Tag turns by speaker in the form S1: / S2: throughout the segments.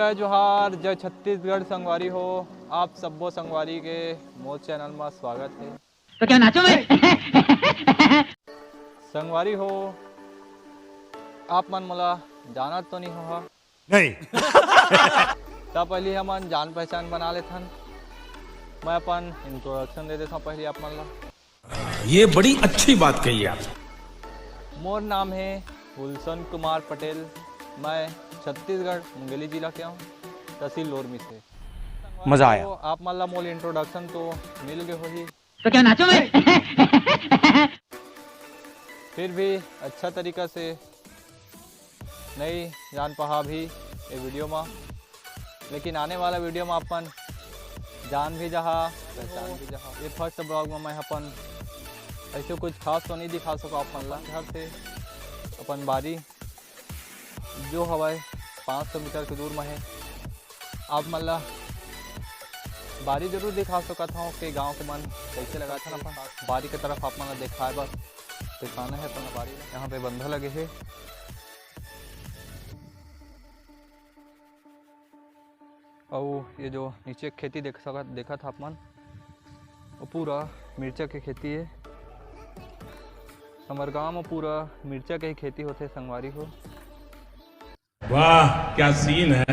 S1: जय जोहार, जय छत्तीसगढ़ संगवारी हो। आप सब्बो संगवारी के मोर चैनल में स्वागत है।
S2: तो क्या नाचो मैं?
S1: संगवारी हो, आप मन मोला जानत तो नहीं हो?
S3: नहीं।
S1: तब पहले हमन जान पहचान बना लेथन। मैं अपन इंट्रोडक्शन दे देता हूँ पहले आप मन ला।
S3: ये बड़ी अच्छी बात कही आप।
S1: मोर नाम है गुलशन कुमार पटेल। मैं छत्तीसगढ़ मुंगेली जिला के हूँ, तहसील लोरमी से।
S3: मजा आया।
S1: तो आप मन ला मोल इंट्रोडक्शन तो मिल गए होही,
S2: तो क्या नाचो मैं?
S1: फिर भी अच्छा तरीका से नहीं जान पा भी ये वीडियो में, लेकिन आने वाला वीडियो में अपन जान भी जहा पहचान भी जहा। ये फर्स्ट ब्लॉग में मैं अपन ऐसे कुछ खास तो नहीं दिखा सका अपन ला। घर से अपन बारी जो हवाए 500 मीटर के दूर में है, आप मन ला बारी जरूर दिखा सकता हूँ कि गांव के मन कैसे लगा था ना। बारी की तरफ आप मन दिखाए बस दिखाना है अपना बारी। यहाँ पे बंधा लगे है, और ये जो नीचे खेती देखा था आप मन, वो पूरा मिर्चा की खेती है। हमारे गांव में पूरा मिर्चा की ही खेती होते संगवारी हो।
S3: वाह क्या सीन है।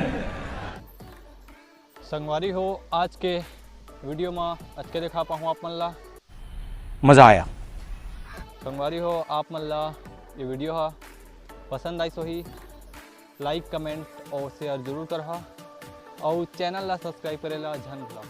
S1: संगवारी हो, आज के वीडियो में अच्छे दिखा पाऊँ आप मन ला।
S3: मजा आया।
S1: संगवारी हो, आप मन ला ये वीडियो हा पसंद आई सो ही लाइक कमेंट और शेयर जरूर करहा, और चैनल ला सब्सक्राइब करेला झन भूला।